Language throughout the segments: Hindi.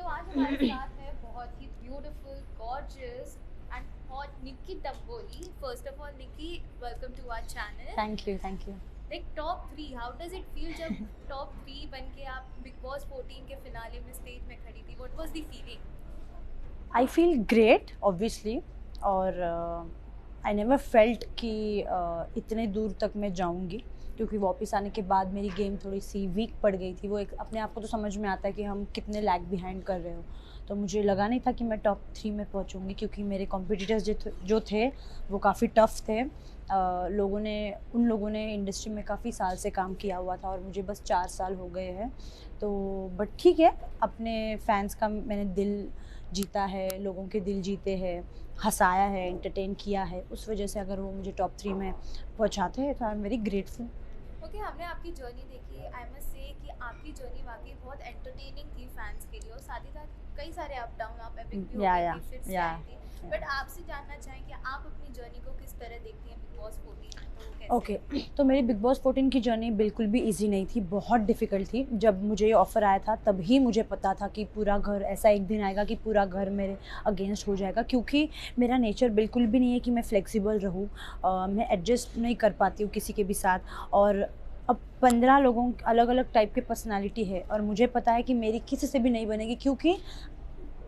सो आज हमारे साथ है बहुत ही beautiful, gorgeous and hot Nikki Tamboli. First of all Nikki, welcome to our channel. Thank you, thank you. Like top 3, how does it feel जब टॉप 3 बन के आप बिग बॉस 14 के फिनाले में स्टेज में खड़ी थी? What was the feeling? I feel great obviously, और आई नेवर फेल्ट कि इतने दूर तक मैं जाऊंगी, क्योंकि वापस आने के बाद मेरी गेम थोड़ी सी वीक पड़ गई थी। वो एक अपने आप को तो समझ में आता है कि हम कितने लैग बिहाइंड कर रहे हो। तो मुझे लगा नहीं था कि मैं टॉप 3 में पहुंचूंगी, क्योंकि मेरे कॉम्पिटिटर्स जो थे वो काफ़ी टफ थे। उन लोगों ने इंडस्ट्री में काफ़ी साल से काम किया हुआ था और मुझे बस 4 साल हो गए हैं। तो बट ठीक है, अपने फैंस का मैंने दिल जीता है, लोगों के दिल जीते हैं, हँसाया है, एंटरटेन किया है। उस वजह से अगर वो मुझे टॉप 3 में पहुँचाते हैं तो I am very grateful. Okay, हमने आपकी जर्नी देखी. आई मस्ट से कि आपकी जर्नी वाकई बहुत एंटरटेनिंग थी फैंस के लिए, और साथ ही साथ कई सारे अप डाउन, आप एपिक भी हो या गई या थी, फिर से या आई थी. बट आपसे जानना चाहें कि आप अपनी जर्नी को किस तरह देखती हैं बिग बॉस 14 में, तो वो कैसे? ओके, तो मेरी बिग बॉस 14 की जर्नी बिल्कुल भी इजी नहीं थी, बहुत डिफ़िकल्ट थी। जब मुझे ये ऑफ़र आया था तभी मुझे पता था कि पूरा घर, ऐसा एक दिन आएगा कि पूरा घर मेरे अगेंस्ट हो जाएगा, क्योंकि मेरा नेचर बिल्कुल भी नहीं है कि मैं फ्लेक्सिबल रहूँ। मैं एडजस्ट नहीं कर पाती हूँ किसी के भी साथ। और अब 15 लोगों अलग अलग टाइप के पर्सनालिटी है, और मुझे पता है कि मेरी किसी से भी नहीं बनेगी, क्योंकि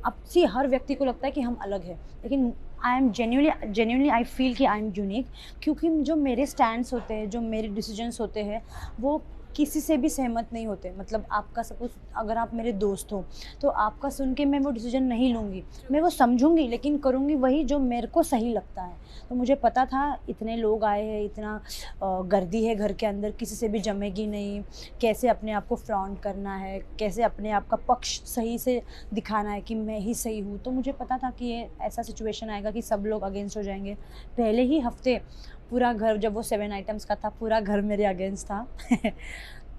अब सी हर व्यक्ति को लगता है कि हम अलग हैं, लेकिन I am genuinely I feel कि आई एम यूनिक, क्योंकि जो मेरे स्टैंड्स होते हैं, जो मेरे डिसीजंस होते हैं, वो किसी से भी सहमत नहीं होते। मतलब आपका सपोज अगर आप मेरे दोस्त हो, तो आपका सुन के मैं वो डिसीजन नहीं लूँगी, मैं वो समझूंगी, लेकिन करूँगी वही जो मेरे को सही लगता है। तो मुझे पता था इतने लोग आए हैं, इतना गर्दी है घर के अंदर, किसी से भी जमेगी नहीं, कैसे अपने आप को फ्रॉन्ट करना है, कैसे अपने आप का पक्ष सही से दिखाना है कि मैं ही सही हूँ। तो मुझे पता था कि ये ऐसा सिचुएशन आएगा कि सब लोग अगेंस्ट हो जाएंगे। पहले ही हफ्ते पूरा घर, जब वो 7 आइटम्स का था, पूरा घर मेरे अगेंस्ट था।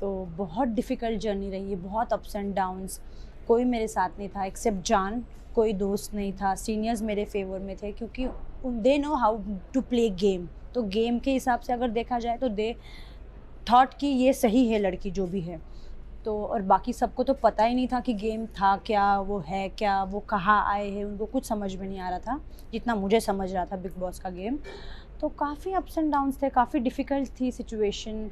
तो बहुत डिफ़िकल्ट जर्नी रही है, बहुत अप्स एंड डाउन्स। कोई मेरे साथ नहीं था एक्सेप्ट जान, कोई दोस्त नहीं था। सीनियर्स मेरे फेवर में थे, क्योंकि they know how to play game. तो गेम के हिसाब से अगर देखा जाए तो दे थॉट कि ये सही है लड़की जो भी है। तो और बाकी सबको तो पता ही नहीं था कि गेम था क्या, वो है क्या, वो कहाँ आए हैं, उनको कुछ समझ में नहीं आ रहा था जितना मुझे समझ रहा था बिग बॉस का गेम। तो काफ़ी अप्स एंड डाउन्स थे, काफ़ी डिफ़िकल्ट थी सिचुएशन।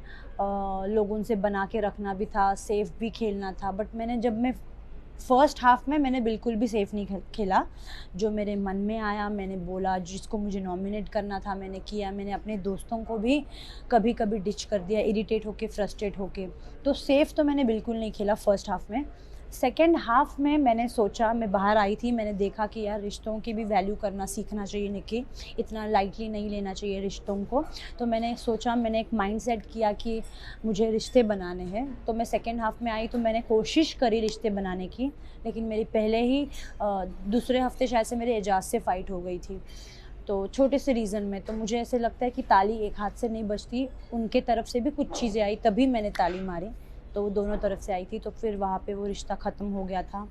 लोगों से बना के रखना भी था, सेफ भी खेलना था। बट मैं फर्स्ट हाफ में मैंने बिल्कुल भी सेफ नहीं खेला। जो मेरे मन में आया मैंने बोला, जिसको मुझे नॉमिनेट करना था मैंने किया। मैंने अपने दोस्तों को भी कभी कभी डिच कर दिया, इरिटेट होके, फ्रस्ट्रेट होके। तो सेफ तो मैंने बिल्कुल नहीं खेला फर्स्ट हाफ में। सेकेंड हाफ में मैंने सोचा, मैं बाहर आई थी, मैंने देखा कि यार रिश्तों की भी वैल्यू करना सीखना चाहिए निकी, इतना लाइटली नहीं लेना चाहिए रिश्तों को। तो मैंने सोचा, मैंने एक माइंड सेट किया कि मुझे रिश्ते बनाने हैं। तो मैं सेकेंड हाफ में आई तो मैंने कोशिश करी रिश्ते बनाने की, लेकिन मेरी पहले ही दूसरे हफ्ते शायद से मेरे एजाज से फ़ाइट हो गई थी, तो छोटे से रीज़न में। तो मुझे ऐसे लगता है कि ताली एक हाथ से नहीं बजती, उनके तरफ से भी कुछ चीज़ें आई तभी मैंने ताली मारी। तो वो दोनों तरफ से आई थी, तो फिर वहाँ पे वो रिश्ता ख़त्म हो गया था।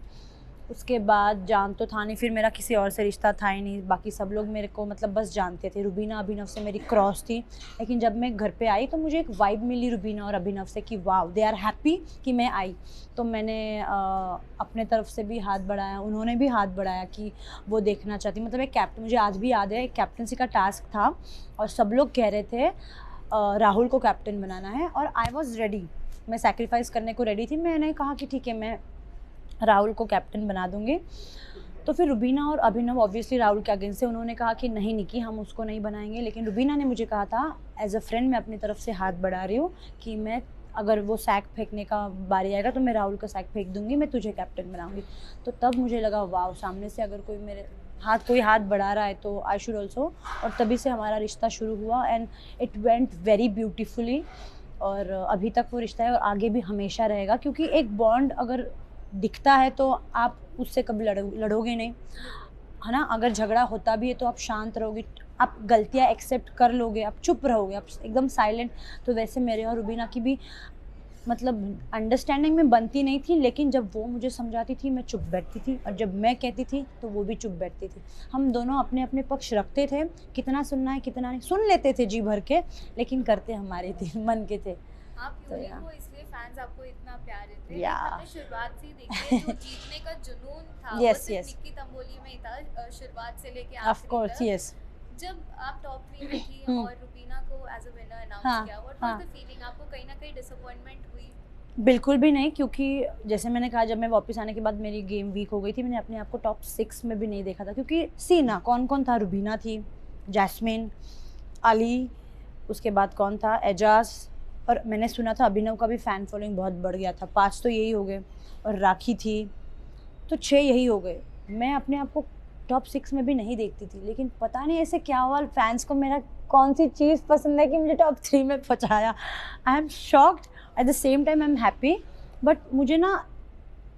उसके बाद जान तो था नहीं, फिर मेरा किसी और से रिश्ता था ही नहीं। बाकी सब लोग मेरे को मतलब बस जानते थे। रुबीना अभिनव से मेरी क्रॉस थी, लेकिन जब मैं घर पे आई तो मुझे एक वाइब मिली रुबीना और अभिनव से कि वाह, दे आर हैप्पी कि मैं आई। तो मैंने अपने तरफ से भी हाथ बढ़ाया, उन्होंने भी हाथ बढ़ाया कि वो देखना चाहती। मतलब एक कैप्टन, मुझे आज भी याद है, एक कैप्टनसी का टास्क था और सब लोग कह रहे थे राहुल को कैप्टन बनाना है, और आई वॉज़ रेडी, मैं सैक्रिफाइस करने को रेडी थी। मैंने कहा कि ठीक है, मैं राहुल को कैप्टन बना दूंगी। तो फिर रुबीना और अभिनव ऑब्वियसली राहुल के अगेंस्ट से, उन्होंने कहा कि नहीं निकी, हम उसको नहीं बनाएंगे। लेकिन रुबीना ने मुझे कहा था एज अ फ्रेंड, मैं अपनी तरफ से हाथ बढ़ा रही हूँ कि मैं, अगर वो सैक फेंकने का बारी आएगा तो मैं राहुल का सैक फेंक दूंगी, मैं तुझे कैप्टन बनाऊंगी। तो तब मुझे लगा वाह, सामने से अगर कोई हाथ बढ़ा रहा है तो आई शुड ऑल्सो। और तभी से हमारा रिश्ता शुरू हुआ and it went very beautifully. और अभी तक वो रिश्ता है और आगे भी हमेशा रहेगा, क्योंकि एक बॉन्ड अगर दिखता है तो आप उससे कभी लड़ोगे नहीं, है ना। अगर झगड़ा होता भी है तो आप शांत रहोगे, आप गलतियाँ एक्सेप्ट कर लोगे, आप चुप रहोगे, आप एकदम साइलेंट। तो वैसे मेरे और रुबीना की भी मतलब अंडरस्टैंडिंग में बनती नहीं थी, लेकिन जब वो मुझे समझाती थी मैं चुप बैठती थी, और जब मैं कहती थी तो वो भी चुप बैठती थी। हम दोनों अपने अपने पक्ष रखते थे, कितना सुनना है कितना नहीं, सुन लेते थे जी भर के, लेकिन करते हमारे थे, मन के थे। आप तो यूनिक या हो, इसलिए फैंस आपको इतना प्यार देते हैं. या हमने शुरुआत से ही देखी है, जो जीतने का जुनून था, Yes, वो सिर्फ yes. निक्की तंबोली में ही था, शुरुआत से लेके Of आखिरी course, तक। yes. जब आप टॉप 3 में थी हम्म, और रुबीना को एज अ विनर अनाउंस हाँ, किया, व्हाट हाँ। Was the feeling? आपको कहीं ना कहीं डिसअपॉइंटमेंट हुई? बिल्कुल भी नहीं, क्योंकि जैसे मैंने कहा, जब मैं वापस आने के बाद मेरी गेम वीक हो गई थी, मैंने अपने आप को टॉप 6 में भी नहीं देखा था, क्योंकि सी ना कौन कौन था। रुबीना थी, जैस्मिन, अली, उसके बाद कौन था, एजाज, और मैंने सुना था अभिनव का भी फ़ैन फॉलोइंग बहुत बढ़ गया था। 5 तो यही हो गए, और राखी थी, तो 6 यही हो गए। मैं अपने आप को टॉप 6 में भी नहीं देखती थी, लेकिन पता नहीं ऐसे क्या हुआ, फैंस को मेरा कौन सी चीज़ पसंद है कि मुझे टॉप 3 में पहुँचाया। I am shocked, at the same time I am happy. But मुझे ना,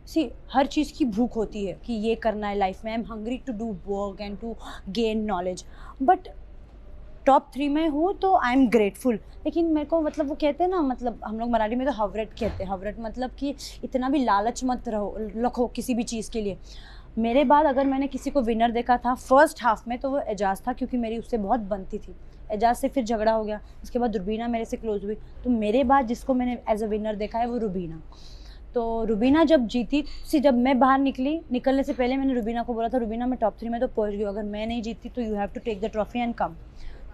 सी, हर चीज़ की भूख होती है कि ये करना है लाइफ में। I am hungry to do work and to gain knowledge. But top 3 में हूँ तो आई एम ग्रेटफुल। लेकिन मेरे को, मतलब वो कहते हैं ना, मतलब हम लोग मराठी में तो हवरट कहते हैं। हवरट मतलब कि इतना भी लालच मत रखो किसी भी चीज़ के लिए। मेरे बाद अगर मैंने किसी को विनर देखा था फर्स्ट हाफ में, तो वो एजाज था, क्योंकि मेरी उससे बहुत बनती थी। एजाज से फिर झगड़ा हो गया, उसके बाद रुबीना मेरे से क्लोज हुई, तो मेरे बाद जिसको मैंने एज अ विनर देखा है वो रुबीना। तो रुबीना जब जीती, जब मैं बाहर निकलने से पहले मैंने रुबीना को बोला था, रुबीना मैं टॉप 3 में तो पहुंच गई, अगर मैं नहीं जीती तो you have to take the trophy and come.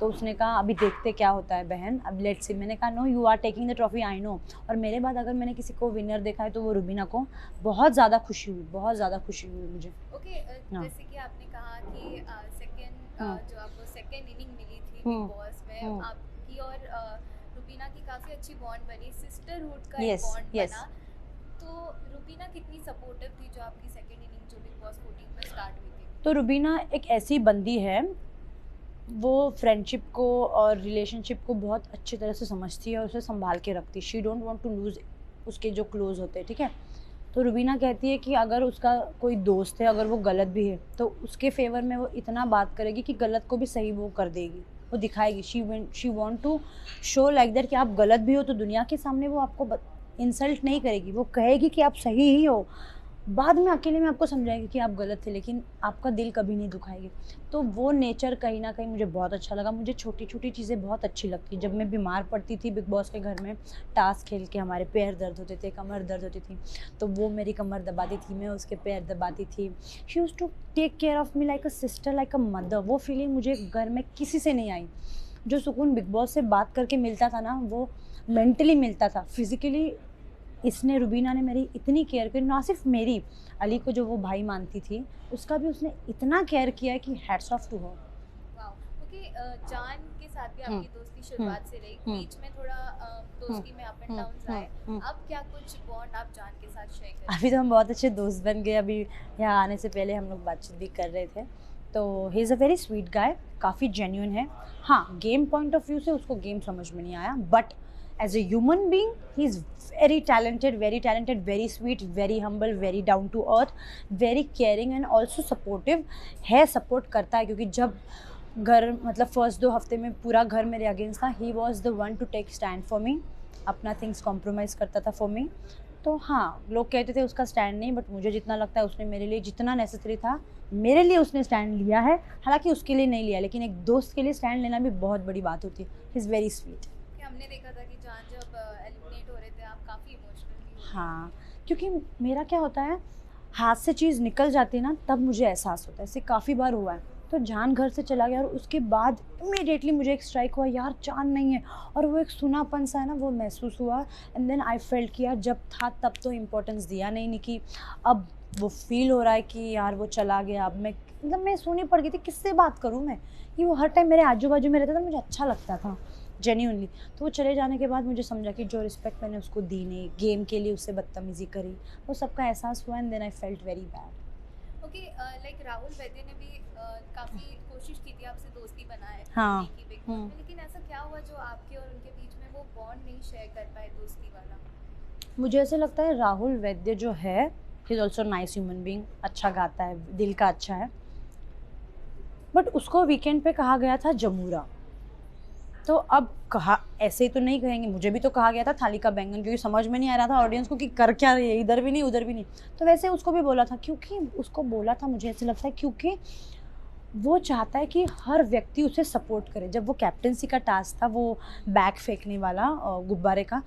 तो उसने कहा अभी देखते क्या होता है बहन, अब लेट्स सी। मैंने कहा no, you are taking the trophy, I know. और मेरे बाद अगर मैंने किसी को विनर देखा है तो वो रुबीना को। बहुत ज़्यादा खुशी हुई, बहुत ज़्यादा खुशी हुई मुझे। ओके, हाँ। जैसे कि आपने कहा कि सेकंड हाँ। जो आपको सेकंड इनिंग मिली थी बिग हम्म, बॉस में, हम्म। आपकी और रुबीना की काफ़ी अच्छी बॉन्ड बनी, सिस्टरहुड का एक Yes, बॉन्ड yes. बना। तो रुबीना कितनी सपोर्टिव थी जो आपकी सेकंड इनिंग जो बिग बॉस 14 में स्टार्ट हुई थी? तो रुबीना एक ऐसी बंदी है, वो फ्रेंडशिप को और रिलेशनशिप को बहुत अच्छी तरह से समझती है और उसे संभाल के रखती है। She don't want to lose उसके जो क्लोज होते हैं, ठीक है। तो रुबीना कहती है कि अगर उसका कोई दोस्त है, अगर वो गलत भी है, तो उसके फेवर में वो इतना बात करेगी कि गलत को भी सही वो कर देगी, वो दिखाएगी। She want to show like that कि आप गलत भी हो तो दुनिया के सामने वो आपको इंसल्ट नहीं करेगी, वो कहेगी कि आप सही ही हो। बाद में अकेले में आपको समझाएगी कि आप गलत थे, लेकिन आपका दिल कभी नहीं दुखाएगी। तो वो नेचर कहीं ना कहीं मुझे बहुत अच्छा लगा। मुझे छोटी छोटी चीज़ें बहुत अच्छी लगती। जब मैं बीमार पड़ती थी बिग बॉस के घर में, टास्क खेल के हमारे पैर दर्द होते थे, कमर दर्द होती थी, तो वो मेरी कमर दबाती थी, मैं उसके पैर दबाती थी। She used to take care of me like a sister, like a mother. वो फीलिंग मुझे घर में किसी से नहीं आई। जो सुकून बिग बॉस से बात करके मिलता था ना, वो मेंटली मिलता था, फिजिकली इसने, रुबीना ने मेरी इतनी केयर की। ना सिर्फ मेरी, अली को जो वो भाई मानती थी, उसका भी उसने इतना केयर किया है कि hats off to her. Wow. Okay, जान के साथ भी हम्म, आपकी दोस्ती शुरुआत से रही, बीच में थोड़ा दोस्ती में अप एंड डाउन्स आए, अब क्या कुछ बॉन्ड आप जान के साथ शेयर करें? अभी तो हम बहुत अच्छे दोस्त बन गए। अभी यहाँ आने से पहले हम लोग बातचीत भी कर रहे थे। तो ही is a very sweet guy, काफ़ी जेन्यून है। हाँ, गेम पॉइंट ऑफ व्यू से उसको गेम समझ में नहीं आया, but as a human being he is very talented, very sweet, very humble, very down to earth, very caring and also supportive है। सपोर्ट करता है, क्योंकि जब घर, मतलब फर्स्ट 2 हफ्ते में पूरा घर मेरे अगेंस्ट था, he was the one to take stand for me, अपना थिंग्स कॉम्प्रोमाइज़ करता था फॉर मी। तो हाँ, लोग कहते थे उसका स्टैंड नहीं, बट मुझे जितना लगता है उसने मेरे लिए जितना नेसेसरी था, मेरे लिए उसने स्टैंड लिया है। हालांकि उसके लिए नहीं लिया, लेकिन एक दोस्त के लिए स्टैंड लेना भी बहुत बड़ी बात होती है। ही इज़ वेरी स्वीट। कि हमने देखा था कि जान जब एलिमिनेट हो रहे थे, आप काफ़ी इमोशनल भी हो रहे हाँ, क्योंकि मेरा क्या होता है, हाथ से चीज़ निकल जाती है ना, तब मुझे एहसास होता है। ऐसे काफ़ी बार हुआ है। तो जान घर से चला गया और उसके बाद इमीडिएटली मुझे एक स्ट्राइक हुआ, यार चांद नहीं है, और वो एक सुनापन सा है ना, वो महसूस हुआ। एंड देन आई फेल्ट कि यार जब था तब तो इम्पोर्टेंस दिया नहीं कि अब वो फील हो रहा है कि यार वो चला गया। अब मैं, मतलब मैं सोनी पड़ गई थी, किससे बात करूँ मैं, कि वो हर टाइम मेरे आजू बाजू में रहता था, मुझे अच्छा लगता था जेन्यूनली। तो वो चले जाने के बाद मुझे समझा कि जो रिस्पेक्ट मैंने उसको दी नहीं, गेम के लिए उससे बदतमीज़ी करी, वो सबका एहसास हुआ। And then I felt very bad. Okay, like Rahul Vaidya ने भी काफ़ी कोशिश की थी आपसे दोस्ती बनाए हाँ। की बिग बॉस में, लेकिन ऐसा क्या हुआ जो आपके और उनके बीच में वो बॉन्ड नहीं शेयर कर पाए, दोस्ती वाला? मुझे ऐसे लगता है राहुल वैद्य जो है, he is also nice human being, अच्छा गाता है, दिल का अच्छा है, बट उसको वीकेंड पे कहा गया था जमूरा। तो अब कहा, ऐसे ही तो नहीं कहेंगे, मुझे भी तो कहा गया था थाली का बैंगन, क्योंकि समझ में नहीं आ रहा था ऑडियंस को कि कर क्या रही है, इधर भी नहीं उधर भी नहीं। तो वैसे उसको भी बोला था, क्योंकि उसको बोला था, मुझे ऐसे लगता है क्योंकि वो चाहता है कि हर व्यक्ति उसे सपोर्ट करे। जब वो कैप्टेंसी का टास्क था, वो बैग फेंकने वाला गुब्बारे का,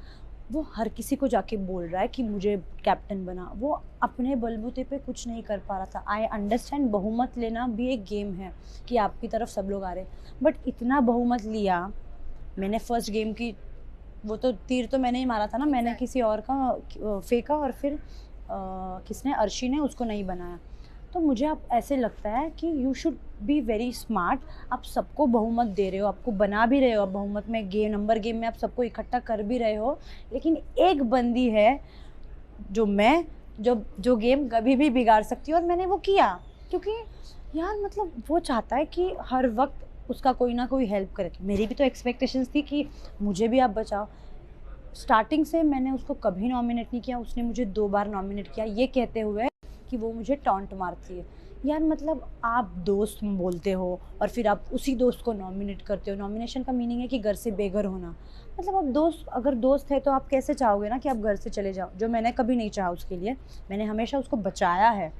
वो हर किसी को जाके बोल रहा है कि मुझे कैप्टन बना, वो अपने बलबूते पे कुछ नहीं कर पा रहा था। आई अंडरस्टैंड बहुमत लेना भी एक गेम है कि आपकी तरफ सब लोग आ रहे हैं, बट इतना बहुमत लिया। मैंने फर्स्ट गेम की वो तो तीर तो मैंने ही मारा था ना, मैंने Exactly. किसी और का फेंका और फिर किसने, अर्शी ने उसको नहीं बनाया। तो मुझे अब ऐसे लगता है कि you should be very smart. आप सबको बहुमत दे रहे हो, आपको बना भी रहे हो, आप बहुमत में गेम में आप सबको इकट्ठा कर भी रहे हो, लेकिन एक बंदी है जो मैं, जो गेम कभी भी बिगाड़ सकती है, और मैंने वो किया क्योंकि यार मतलब वो चाहता है कि हर वक्त उसका कोई ना कोई हेल्प करे। तो मेरी भी तो एक्सपेक्टेशंस थी कि मुझे भी आप बचाओ। स्टार्टिंग से मैंने उसको कभी नॉमिनेट नहीं किया, उसने मुझे 2 बार नॉमिनेट किया ये कहते हुए कि वो मुझे टॉन्ट मारती है। यार मतलब आप दोस्त बोलते हो और फिर आप उसी दोस्त को नॉमिनेट करते हो। नॉमिनेशन का मीनिंग है कि घर से बेघर होना। मतलब आप दोस्त, अगर दोस्त है तो आप कैसे चाहोगे ना कि आप घर से चले जाओ, जो मैंने कभी नहीं चाहा उसके लिए। मैंने हमेशा उसको बचाया है,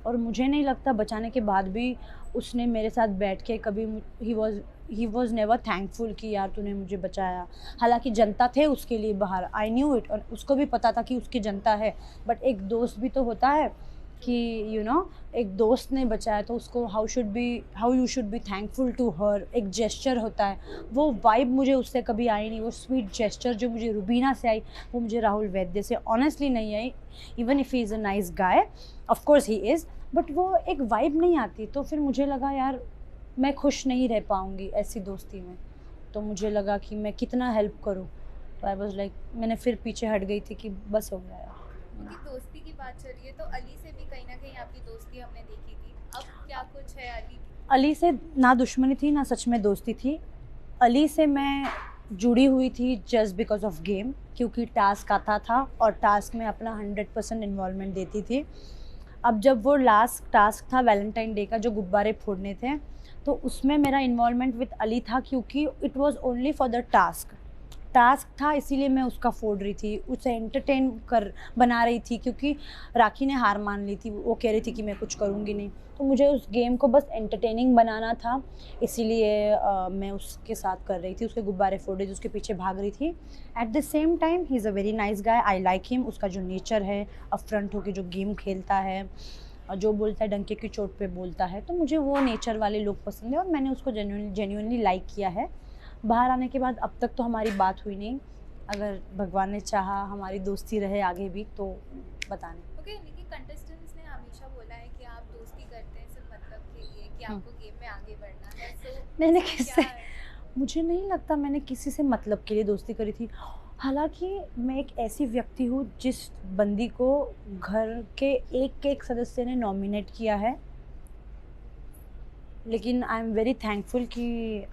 और मुझे नहीं लगता बचाने के बाद भी उसने मेरे साथ बैठ के कभी ही वॉज नेवर थैंकफुल कि यार तूने मुझे बचाया। हालांकि जनता थे उसके लिए बाहर, आई न्यू इट, और उसको भी पता था कि उसकी जनता है, बट एक दोस्त भी तो होता है कि यू नो एक दोस्त ने बचाया तो उसको how you should be thankful to her. एक जेस्चर होता है, वो वाइब मुझे उससे कभी आई नहीं। वो स्वीट जेस्चर जो मुझे रुबीना से आई वो मुझे राहुल वैद्य से ऑनेस्टली नहीं आई। Even if he is a nice guy, of course he is, but वो एक वाइब नहीं आती। तो फिर मुझे लगा यार मैं खुश नहीं रह पाऊँगी ऐसी दोस्ती में, तो मुझे लगा कि मैं कितना हेल्प करूँ। तो आई वाज लाइक, मैंने फिर पीछे हट गई थी कि बस हो गया यार। क्योंकि दोस्ती की बात चल रही है तो अली से भी कहीं ना कहीं आपकी दोस्ती हमने देखी थी, अब क्या कुछ है अली की? अली से ना दुश्मनी थी ना सच में दोस्ती थी। अली से मैं जुड़ी हुई थी जस्ट बिकॉज ऑफ गेम, क्योंकि टास्क आता था और टास्क में अपना 100% इन्वॉल्वमेंट देती थी। अब जब वो लास्ट टास्क था वैलेंटाइन डे का जो गुब्बारे फोड़ने थे, तो उसमें मेरा इन्वॉल्वमेंट विद अली था, क्योंकि it was only for the task. Task था इसीलिए मैं उसका फोड़ रही थी, उसे एंटरटेन कर बना रही थी, क्योंकि राखी ने हार मान ली थी, वो कह रही थी कि मैं कुछ करूँगी नहीं। तो मुझे उस गेम को बस एंटरटेनिंग बनाना था, इसीलिए मैं उसके साथ कर रही थी, उसके गुब्बारे फोड़ रही थी, उसके पीछे भाग रही थी। At the same time he is a very nice guy, I like him. उसका जो नेचर है, अपफ्रंट होकर जो गेम खेलता है और जो बोलता है डंके की चोट पे बोलता है, तो मुझे वो नेचर वाले लोग पसंद है और मैंने उसको जेन्युइनली लाइक किया है। बाहर आने के बाद अब तक तो हमारी बात हुई नहीं, अगर भगवान ने चाहा हमारी दोस्ती रहे आगे भी तो बताने। ओके, लेकिन कंटेस्टेंट्स ने हमेशा बोला है कि आप दोस्ती करते हैं सिर्फ मतलब के लिए कि आपको गेम में आगे बढ़ना है, सो मैंने इसमें किससे, क्या है? मुझे नहीं लगता मैंने किसी से मतलब के लिए दोस्ती करी थी। हालांकि मैं एक ऐसी व्यक्ति हूँ जिस बंदी को घर के एक एक सदस्य ने नॉमिनेट किया है, लेकिन आई एम वेरी थैंकफुल कि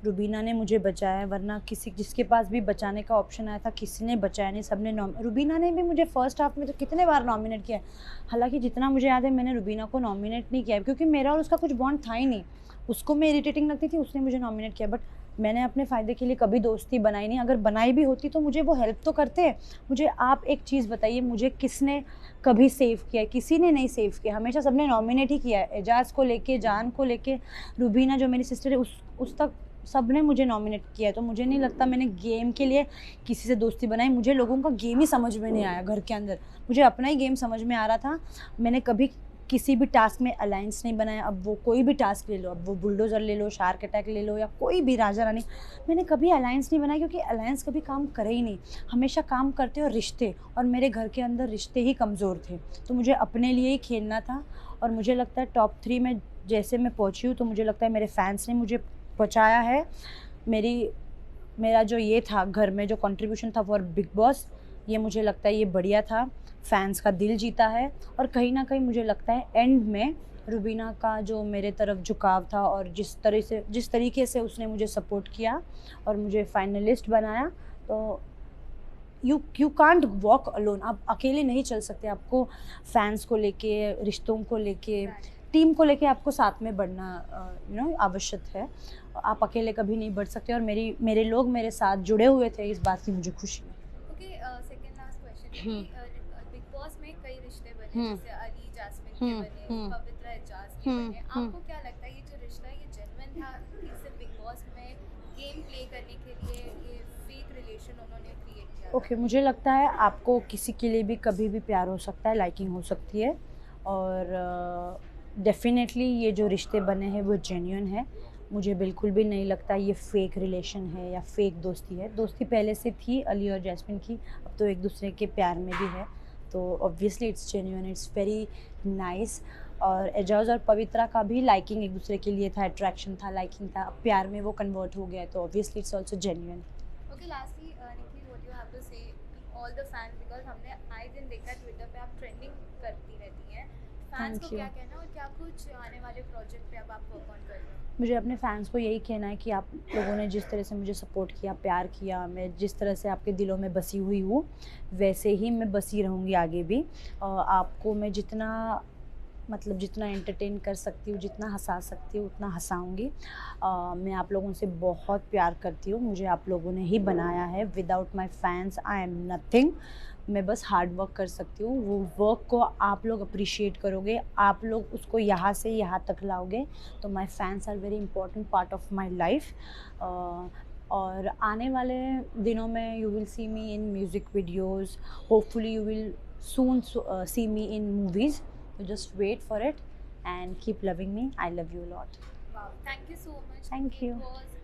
रुबीना ने मुझे बचाया, वरना किसी जिसके पास भी बचाने का ऑप्शन आया था किसी ने बचाया नहीं, सबने रुबीना ने भी मुझे फर्स्ट हाफ में तो कितने बार नॉमिनेट किया है। हालांकि जितना मुझे याद है मैंने रुबीना को नॉमिनेट नहीं किया है, क्योंकि मेरा और उसका कुछ बॉन्ड था ही नहीं। उसको मैं इरिटेटिंग लगती थी, उसने मुझे नॉमिनेट किया, बट मैंने अपने फ़ायदे के लिए कभी दोस्ती बनाई नहीं। अगर बनाई भी होती तो मुझे वो हेल्प तो करते। मुझे आप एक चीज़ बताइए, मुझे किसने कभी सेव किया है? किसी ने नहीं सेव किया, हमेशा सबने नॉमिनेट ही किया है। एजाज को लेके, जान को लेके, रुबीना जो मेरी सिस्टर है उस तक सबने मुझे नॉमिनेट किया है। तो मुझे नहीं लगता मैंने गेम के लिए किसी से दोस्ती बनाई। मुझे लोगों का गेम ही समझ में नहीं आया घर के अंदर, मुझे अपना ही गेम समझ में आ रहा था। मैंने कभी किसी भी टास्क में अलायंस नहीं बनाया। अब वो कोई भी टास्क ले लो, अब वो बुलडोज़र ले लो, शार्क अटैक ले लो, या कोई भी राजा रानी, मैंने कभी अलायंस नहीं बनाया, क्योंकि अलायंस कभी काम करे ही नहीं। हमेशा काम करते और रिश्ते, और मेरे घर के अंदर रिश्ते ही कमज़ोर थे। तो मुझे अपने लिए ही खेलना था, और मुझे लगता है टॉप 3 में जैसे मैं पहुंची हूँ, तो मुझे लगता है मेरे फैंस ने मुझे पहुंचाया है। मेरा जो ये था घर में जो कंट्रीब्यूशन था फॉर बिग बॉस, ये मुझे लगता है ये बढ़िया था, फैंस का दिल जीता है। और कहीं ना कहीं मुझे लगता है एंड में रुबीना का जो मेरे तरफ झुकाव था, और जिस तरीके से उसने मुझे सपोर्ट किया और मुझे फाइनलिस्ट बनाया, तो यू कांट वॉक अलोन। आप अकेले नहीं चल सकते, आपको फैंस को लेके, रिश्तों को लेके, टीम को लेके आपको साथ में बढ़ना आवश्यक है। आप अकेले कभी नहीं बढ़ सकते, और मेरे लोग मेरे साथ जुड़े हुए थे, इस बात की मुझे खुशी है। ओके, सेकंड लास्ट क्वेश्चन है हम्म कि बिग बॉस में कई रिश्ते बने, हम्म जैसे अली जास्मिन के बने, हम्म पवित्रा एजाज के हम्म बने, हम्म आपको क्या लगता है ये जो रिश्ता है ये जेन्युइन था कि सिर्फ बिग बॉस में गेम प्ले करने के लिए ये फेक रिलेशन उन्होंने क्रिएट किया ओके मुझे लगता है आपको किसी के लिए भी कभी भी प्यार हो सकता है, लाइकिंग हो सकती है और डेफ़िनेटली ये जो रिश्ते बने हैं वो जेन्युइन है। मुझे बिल्कुल भी नहीं लगता ये फ़ेक रिलेशन है या फ़ेक दोस्ती है। दोस्ती पहले से थी अली और जैस्मिन की, अब तो एक-दूसरे के प्यार में भी है। तो obviously it's genuine, it's very nice. और एजाज़ और पवित्रा का भी लाइकिंग एक-दूसरे के लिए था, अट्रैक्शन था, लाइकिंग था। अब प्यार में वो कन्वर्ट हो गया है तो obviously it's also genuine. Okay lastly Nikhil what you have to say all the fans because हमने आए दिन देखा ट्विटर पे आप ट्रेंडिंग करती रहती हैं फैंस को थैंक यू। क्या कहना और क्या कुछ आने वाले प्रोजेक्ट पे अब आप वर्क ऑन कर रहे हो? मुझे अपने फैंस को यही कहना है कि आप लोगों ने जिस तरह से मुझे सपोर्ट किया, प्यार किया, मैं जिस तरह से आपके दिलों में बसी हुई हूँ, वैसे ही मैं बसी रहूँगी आगे भी। आपको मैं जितना मतलब जितना एंटरटेन कर सकती हूँ, जितना हँसा सकती हूँ, उतना हँसाऊँगी। मैं आप लोगों से बहुत प्यार करती हूँ, मुझे आप लोगों ने ही बनाया है। Without my fans I am nothing. मैं बस हार्ड वर्क कर सकती हूँ, वो वर्क को आप लोग अप्रिशिएट करोगे, आप लोग उसको यहाँ से यहाँ तक लाओगे, तो my fans are very important part of my life. और आने वाले दिनों में you will see me in music videos, hopefully you will soon see me in movies. So just wait for it and keep loving me. I love you a lot. Wow, thank you so much. Thank It you. was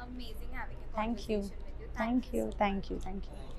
amazing having a Thank you. conversation with you. Thank you. so Thank much. you. Thank you.